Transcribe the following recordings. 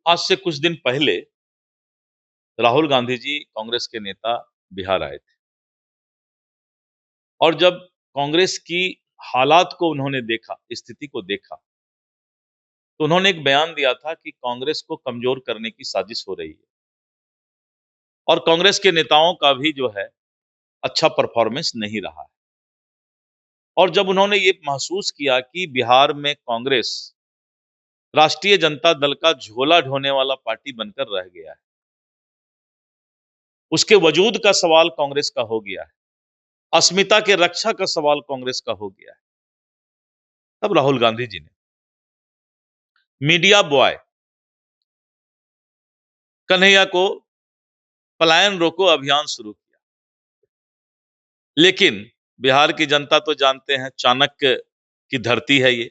आज से कुछ दिन पहले राहुल गांधी जी कांग्रेस के नेता बिहार आए थे और जब कांग्रेस की हालात को उन्होंने देखा, स्थिति को देखा, तो उन्होंने एक बयान दिया था कि कांग्रेस को कमजोर करने की साजिश हो रही है और कांग्रेस के नेताओं का भी जो है अच्छा परफॉर्मेंस नहीं रहा है। और जब उन्होंने ये महसूस किया कि बिहार में कांग्रेस राष्ट्रीय जनता दल का झोला ढोने वाला पार्टी बनकर रह गया है, उसके वजूद का सवाल कांग्रेस का हो गया है, अस्मिता के रक्षा का सवाल कांग्रेस का हो गया है, तब राहुल गांधी जी ने मीडिया बॉय कन्हैया को पलायन रोको अभियान शुरू किया। लेकिन बिहार की जनता तो जानते हैं, चाणक्य की धरती है ये।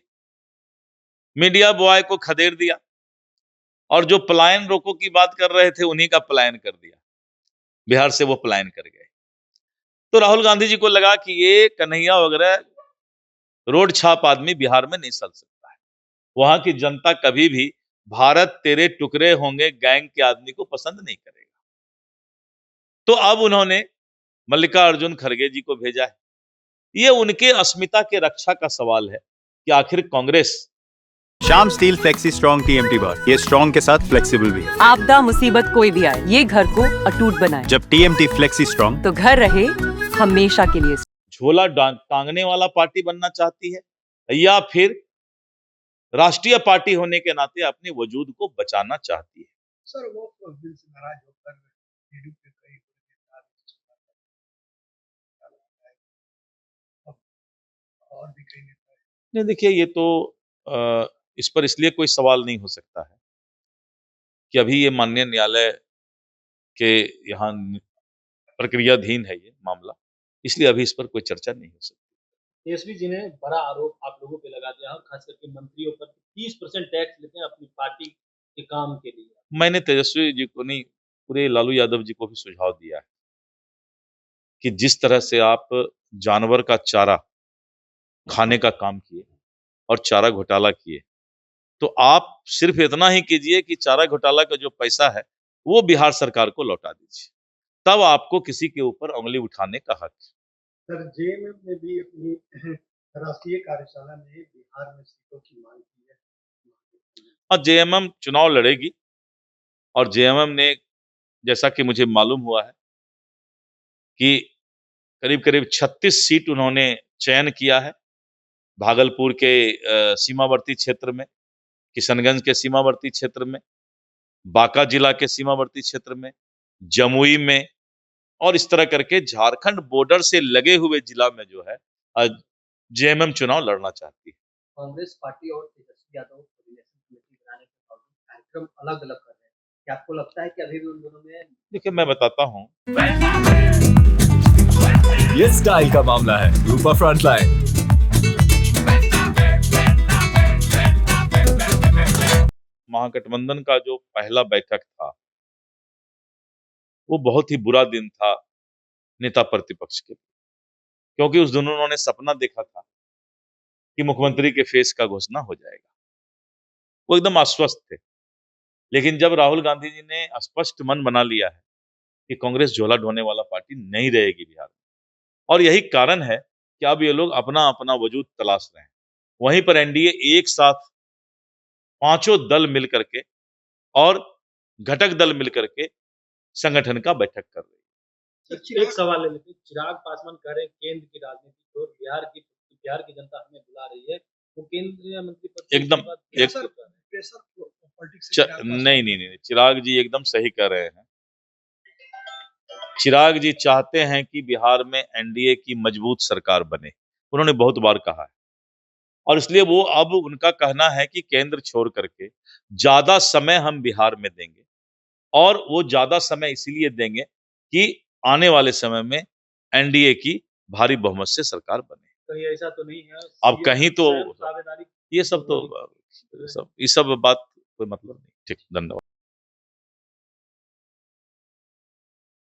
मीडिया बॉय को खदेड़ दिया और जो पलायन रोको की बात कर रहे थे उन्हीं का पलायन कर दिया, बिहार से वो पलायन कर गए। तो राहुल गांधी जी को लगा कि ये कन्हैया वगैरह रोड छाप आदमी बिहार में नहीं चल सकता है, वहां की जनता कभी भी भारत तेरे टुकड़े होंगे गैंग के आदमी को पसंद नहीं करेगा। तो अब उन्होंने मल्लिकार्जुन खड़गे जी को भेजा है। ये उनके अस्मिता के रक्षा का सवाल है कि आखिर Congress. Shyam steel flexi strong TMT बार, ये स्ट्रॉन्ग के साथ फ्लेक्सिबल भी है। आपदा मुसीबत कोई भी आए, ये घर को अटूट बनाए। जब टीएमटी फ्लेक्सी स्ट्रॉन्ग, तो घर रहे हमेशा के लिए। झोला टांगने वाला पार्टी बनना चाहती है या फिर राष्ट्रीय पार्टी होने के नाते अपने वजूद को बचाना चाहती है? सर वो दिल से नाराज होकर वीडियो पे कई और भी कई नेता नहीं, देखिए ये तो इस पर इसलिए कोई सवाल नहीं हो सकता है कि अभी ये माननीय न्यायालय के यहाँ प्रक्रियाधीन है ये मामला, इसलिए अभी इस पर कोई चर्चा नहीं हो सकती। तेजस्वी जी ने बड़ा आरोप आप लोगों पे लगा दिया और खास करके मंत्रियों पर 30% टैक्स लेते हैं अपनी पार्टी के काम के लिए। मैंने तेजस्वी जी को नहीं, पूरे लालू यादव जी को भी सुझाव दिया है कि जिस तरह से आप जानवर का चारा खाने का काम किए और चारा घोटाला किए, तो आप सिर्फ इतना ही कीजिए कि चारा घोटाला का जो पैसा है वो बिहार सरकार को लौटा दीजिए, तब आपको किसी के ऊपर उंगली उठाने का हक है। सर जेएमएम ने भी अपनी राष्ट्रीय कार्यशाला में बिहार में सीटों की मांग की है और जेएमएम चुनाव लड़ेगी और जेएमएम ने, जैसा कि मुझे मालूम हुआ है कि करीब करीब 36 सीट उन्होंने चयन किया है भागलपुर के सीमावर्ती क्षेत्र में, किशनगंज के सीमावर्ती क्षेत्र में, बांका जिला के सीमावर्ती क्षेत्र में, जमुई में, और इस तरह करके झारखंड बॉर्डर से लगे हुए जिला में जो है जेएमएम चुनाव लड़ना चाहती है। कांग्रेस पार्टी और तेजस्वी यादव कमेटी बनाने के बावजूद कार्यक्रम अलग अलग कर रहे हैं, क्या आपको लगता है कि अभी भी उन दोनों में? देखिए मैं बताता हूँ, ये स्टाइल का मामला है। रूपा फ्रंटलाइन। महागठबंधन का जो पहला बैठक था वो बहुत ही बुरा दिन था नेता प्रतिपक्ष के लिए, क्योंकि उस दिन उन्होंने सपना देखा था कि मुख्यमंत्री के फेस का घोषणा हो जाएगा। वो एकदम आश्वस्त थे, लेकिन जब राहुल गांधी जी ने स्पष्ट मन बना लिया है कि कांग्रेस झोला ढोने वाला पार्टी नहीं रहेगी बिहार में, और यही कारण है कि अब ये लोग अपना अपना वजूद तलाश रहे हैं। वहीं पर एनडीए एक साथ पांचों दल मिलकर के और घटक दल मिलकर के संगठन का बैठक कर रही है। एक सवाल ले लेते हैं, चिराग पासवान कह रहे हैं केंद्र की राजनीति को बिहार की जनता हमें बुला रही है, वो केंद्रीय मंत्री पद एकदम नहीं, चिराग जी एकदम सही कह रहे हैं। चिराग जी चाहते हैं कि बिहार में एनडीए की मजबूत सरकार बने, उन्होंने बहुत बार कहा है, और इसलिए वो अब उनका कहना है कि केंद्र छोड़ करके ज्यादा समय हम बिहार में देंगे, और वो ज्यादा समय इसीलिए देंगे कि आने वाले समय में एनडीए की भारी बहुमत से सरकार बने। कहीं ऐसा तो नहीं है अब कहीं तो ये सब बात कोई मतलब नहीं। ठीक, धन्यवाद।